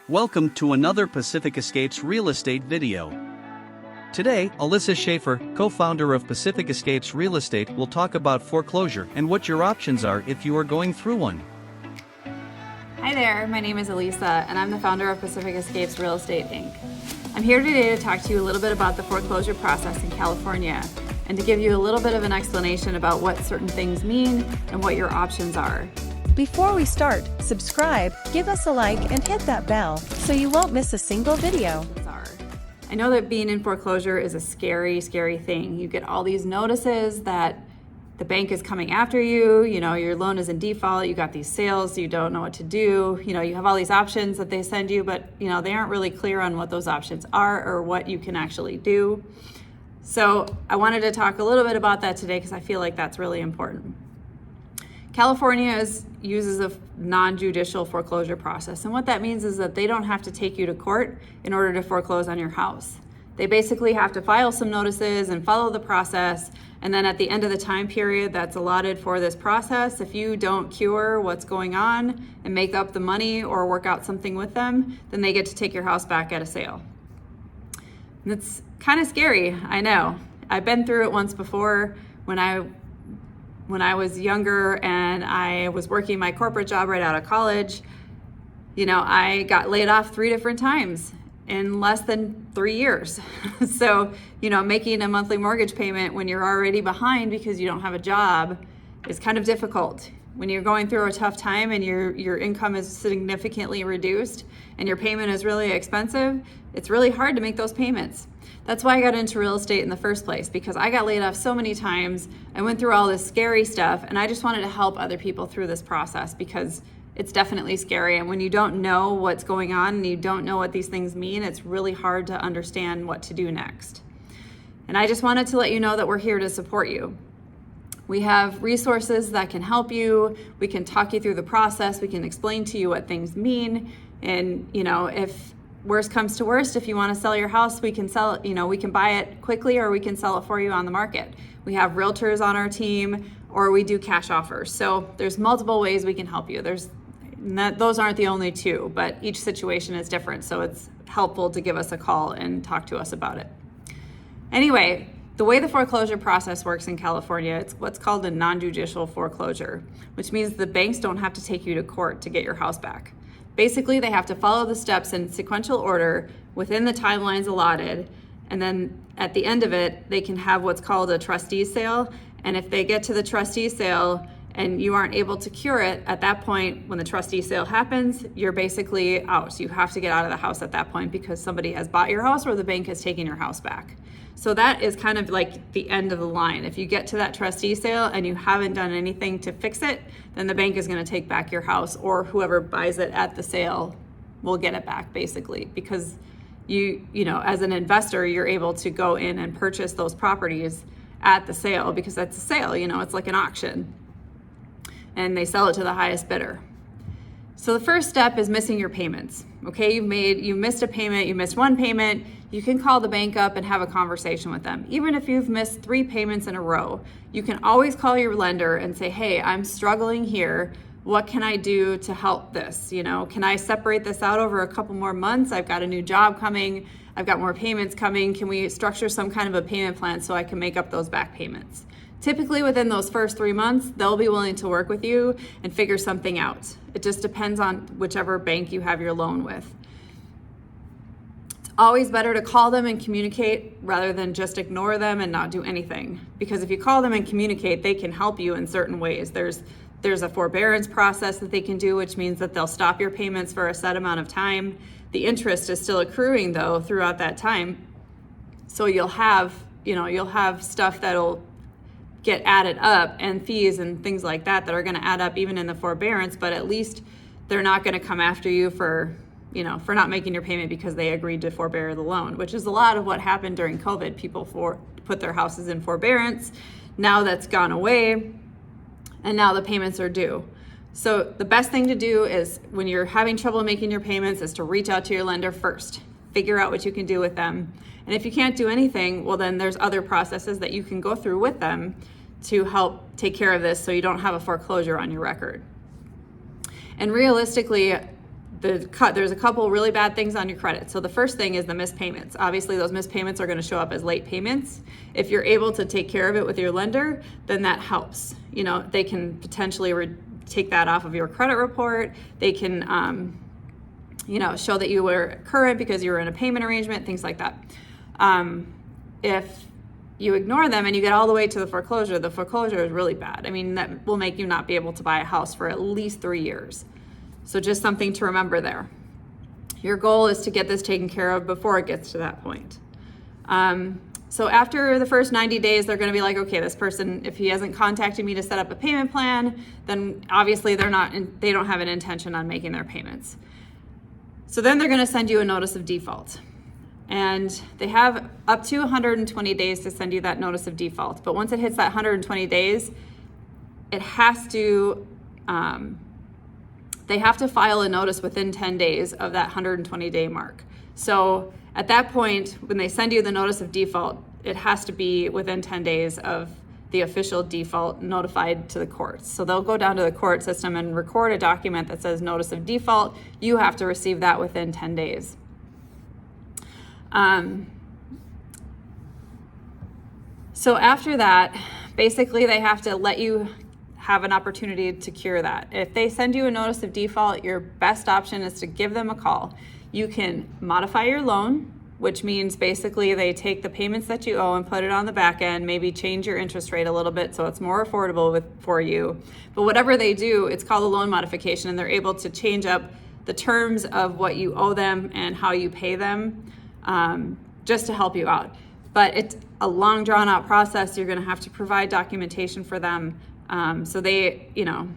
Welcome to another Pacific Escapes real estate video. Today, Alissa Shafer, co-founder of Pacific Escapes Real Estate, will talk about foreclosure and what your options are if you are going through one. Hi there, my name is Alissa and I'm the founder of Pacific Escapes Real Estate Inc. I'm here today to talk to you a little bit about the foreclosure process in California and to give you a little bit of an explanation about what certain things mean and what your options are. Before we start, subscribe, give us a like, and hit that bell so you won't miss a single video. I know that being in foreclosure is a scary thing. You get all these notices that the bank is coming after you, your loan is in default, you got these sales, you don't know what to do, you have all these options that they send you, but they aren't really clear on what those options are or what you can actually do. So I wanted to talk a little bit about that today because I feel like that's really important. California uses a non-judicial foreclosure process, and what that means is that they don't have to take you to court in order to foreclose on your house. They basically have to file some notices and follow the process, and then at the end of the time period that's allotted for this process, if you don't cure what's going on and make up the money or work out something with them, then they get to take your house back at a sale. And it's kind of scary, I know. I've been through it once before when I was younger and I was working my corporate job right out of college. I got laid off 3 different times in less than 3 years. So, making a monthly mortgage payment when you're already behind because you don't have a job is kind of difficult. When you're going through a tough time and your income is significantly reduced and your payment is really expensive, it's really hard to make those payments. That's why I got into real estate in the first place, because I got laid off so many times. I went through all this scary stuff and I just wanted to help other people through this process because it's definitely scary. And when you don't know what's going on and you don't know what these things mean, it's really hard to understand what to do next. And I just wanted to let you know that we're here to support you. We have resources that can help you. We can talk you through the process. We can explain to you what things mean. And, if worst comes to worst, if you want to sell your house, we can sell it, we can buy it quickly or we can sell it for you on the market. We have realtors on our team or we do cash offers. So there's multiple ways we can help you. Those aren't the only two, but each situation is different. So it's helpful to give us a call and talk to us about it. Anyway, the way the foreclosure process works in California, it's what's called a non-judicial foreclosure, which means the banks don't have to take you to court to get your house back. Basically, they have to follow the steps in sequential order within the timelines allotted, and then at the end of it, they can have what's called a trustee sale. And if they get to the trustee sale and you aren't able to cure it, at that point, when the trustee sale happens, you're basically out. You have to get out of the house at that point because somebody has bought your house or the bank has taken your house back. So that is kind of like the end of the line. If you get to that trustee sale and you haven't done anything to fix it, then the bank is going to take back your house, or whoever buys it at the sale will get it back, basically, because you as an investor, you're able to go in and purchase those properties at the sale because that's a sale, it's like an auction, and they sell it to the highest bidder. So the first step is missing your payments. Okay, you missed a payment, you missed one payment, you can call the bank up and have a conversation with them. Even if you've missed 3 payments in a row, you can always call your lender and say, hey, I'm struggling here. What can I do to help this? Can I separate this out over a couple more months? I've got a new job coming. I've got more payments coming. Can we structure some kind of a payment plan so I can make up those back payments? Typically within those first 3 months, they'll be willing to work with you and figure something out. It just depends on whichever bank you have your loan with. It's always better to call them and communicate rather than just ignore them and not do anything. Because if you call them and communicate, they can help you in certain ways. There's a forbearance process that they can do, which means that they'll stop your payments for a set amount of time. The interest is still accruing though throughout that time. So you'll have stuff that'll get added up, and fees and things like that are going to add up even in the forbearance, but at least they're not going to come after you for not making your payment because they agreed to forbear the loan, which is a lot of what happened during COVID. People put their houses in forbearance. Now that's gone away, and now the payments are due. So the best thing to do is when you're having trouble making your payments is to reach out to your lender first. Figure out what you can do with them. And if you can't do anything, well, then there's other processes that you can go through with them to help take care of this so you don't have a foreclosure on your record. And realistically, there's a couple really bad things on your credit. So the first thing is the missed payments. Obviously, those missed payments are going to show up as late payments. If you're able to take care of it with your lender, then that helps. You know, they can potentially take that off of your credit report. They can, you know, show that you were current because you were in a payment arrangement, things like that. If you ignore them and you get all the way to the foreclosure is really bad. I mean, that will make you not be able to buy a house for at least 3 years. So just something to remember there. Your goal is to get this taken care of before it gets to that point. So after the first 90 days, they're going to be like, okay, this person, if he hasn't contacted me to set up a payment plan, then obviously they don't have an intention on making their payments. So then they're going to send you a notice of default. And they have up to 120 days to send you that notice of default. But once it hits that 120 days, it has to, they have to file a notice within 10 days of that 120-day mark. So at that point, when they send you the notice of default, it has to be within 10 days of the official default notified to the courts. So they'll go down to the court system and record a document that says notice of default. You have to receive that within 10 days. So after that, basically they have to let you have an opportunity to cure that. If they send you a notice of default, your best option is to give them a call. You can modify your loan, which means basically they take the payments that you owe and put it on the back end, maybe change your interest rate a little bit so it's more affordable for you. But whatever they do, it's called a loan modification, and they're able to change up the terms of what you owe them and how you pay them, just to help you out. But it's a long drawn out process. You're going to have to provide documentation for them. So they, you know,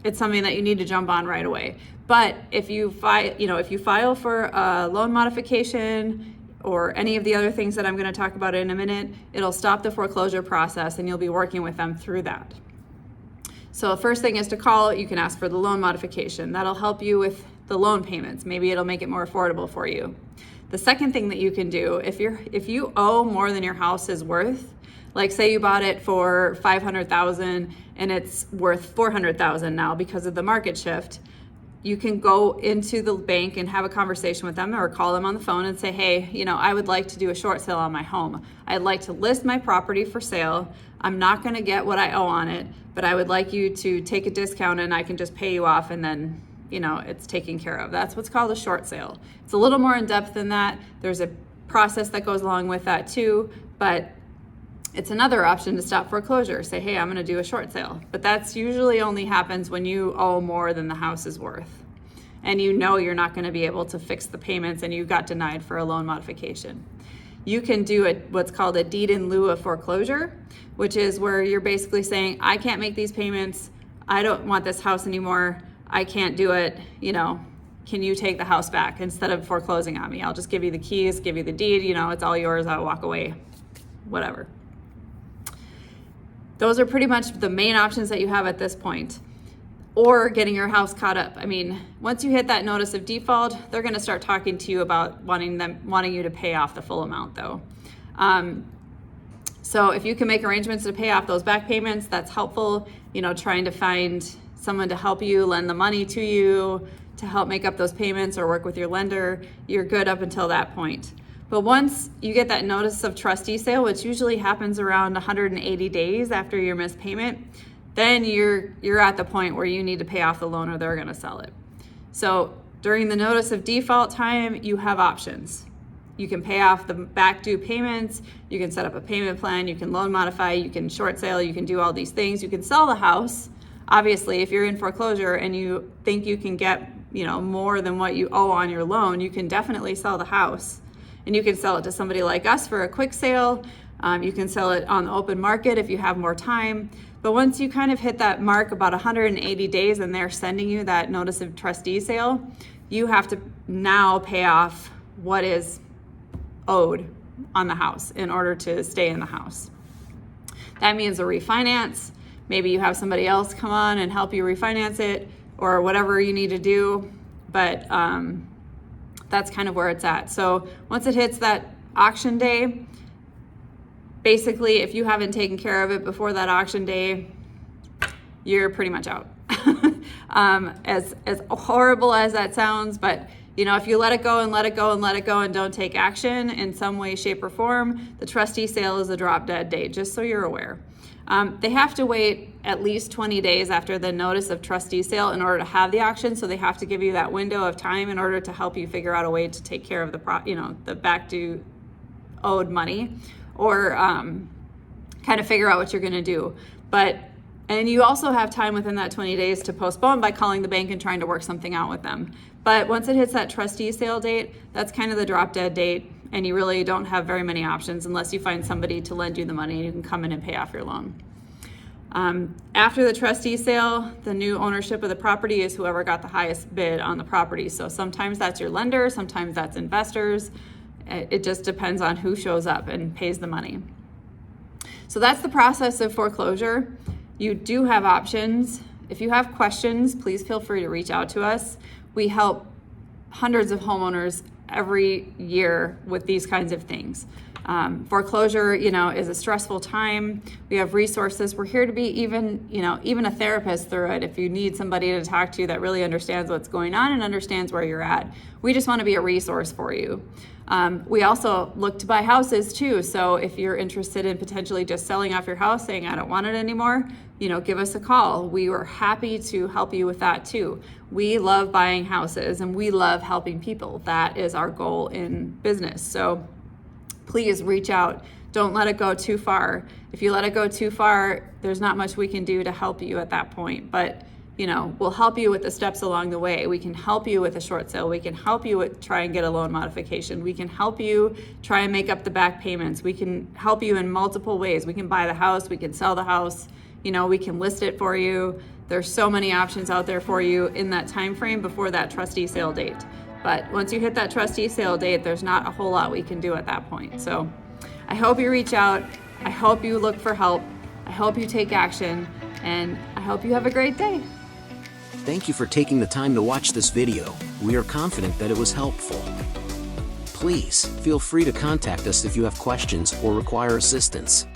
it's something that you need to jump on right away. But if you file for a loan modification or any of the other things that I'm going to talk about in a minute, it'll stop the foreclosure process and you'll be working with them through that. So the first thing is to call. You can ask for the loan modification. That'll help you with the loan payments. Maybe it'll make it more affordable for you. The second thing that you can do, if you owe more than your house is worth, like say you bought it for $500,000 and it's worth $400,000 now because of the market shift, you can go into the bank and have a conversation with them or call them on the phone and say, hey, you know, I would like to do a short sale on my home. I'd like to list my property for sale. I'm not going to get what I owe on it, but I would like you to take a discount and I can just pay you off and then, you know, it's taken care of. That's what's called a short sale. It's a little more in depth than that. There's a process that goes along with that too, but it's another option to stop foreclosure. Say, hey, I'm going to do a short sale. But that's usually only happens when you owe more than the house is worth. And you know you're not going to be able to fix the payments and you got denied for a loan modification. You can do what's called a deed in lieu of foreclosure, which is where you're basically saying, I can't make these payments. I don't want this house anymore. I can't do it. You know, can you take the house back instead of foreclosing on me? I'll just give you the keys, give you the deed. You know, it's all yours. I'll walk away, whatever. Those are pretty much the main options that you have at this point. Or getting your house caught up. I mean, once you hit that notice of default, they're going to start talking to you about wanting you to pay off the full amount though. So if you can make arrangements to pay off those back payments, that's helpful. You know, trying to find someone to help you, lend the money to you to help make up those payments or work with your lender, you're good up until that point. But once you get that notice of trustee sale, which usually happens around 180 days after your missed payment, then you're at the point where you need to pay off the loan or they're going to sell it. So during the notice of default time, you have options. You can pay off the back due payments, you can set up a payment plan, you can loan modify, you can short sale, you can do all these things. You can sell the house. Obviously, if you're in foreclosure and you think you can get, you know, more than what you owe on your loan, you can definitely sell the house. And you can sell it to somebody like us for a quick sale. You can sell it on the open market if you have more time. But once you kind of hit that mark about 180 days and they're sending you that notice of trustee sale, you have to now pay off what is owed on the house in order to stay in the house. That means a refinance. Maybe you have somebody else come on and help you refinance it or whatever you need to do. But that's kind of where it's at. So once it hits that auction day, basically, if you haven't taken care of it before that auction day, you're pretty much out. As horrible as that sounds, but if you let it go and let it go and let it go and don't take action in some way, shape, or form, the trustee sale is a drop dead date, just so you're aware. They have to wait at least 20 days after the notice of trustee sale in order to have the auction, so they have to give you that window of time in order to help you figure out a way to take care of the back due owed money, or kind of figure out what you're going to do. And you also have time within that 20 days to postpone by calling the bank and trying to work something out with them. But once it hits that trustee sale date, that's kind of the drop dead date, and you really don't have very many options unless you find somebody to lend you the money and you can come in and pay off your loan. After the trustee sale, the new ownership of the property is whoever got the highest bid on the property. So sometimes that's your lender, sometimes that's investors. It just depends on who shows up and pays the money. So that's the process of foreclosure. You do have options. If you have questions, please feel free to reach out to us. We help hundreds of homeowners every year with these kinds of things. Foreclosure, is a stressful time. We have resources. We're here to be even a therapist through it. If you need somebody to talk to that really understands what's going on and understands where you're at, we just want to be a resource for you. We also look to buy houses too. So if you're interested in potentially just selling off your house, saying I don't want it anymore, give us a call. We are happy to help you with that too. We love buying houses and we love helping people. That is our goal in business. So please reach out. Don't let it go too far. If you let it go too far, there's not much we can do to help you at that point. But we'll help you with the steps along the way. We can help you with a short sale. We can help you with try and get a loan modification. We can help you try and make up the back payments. We can help you in multiple ways. We can buy the house. We can sell the house. We can list it for you. There's so many options out there for you in that time frame before that trustee sale date. But once you hit that trustee sale date, there's not a whole lot we can do at that point. So I hope you reach out. I hope you look for help. I hope you take action. And I hope you have a great day. Thank you for taking the time to watch this video. We are confident that it was helpful. Please feel free to contact us if you have questions or require assistance.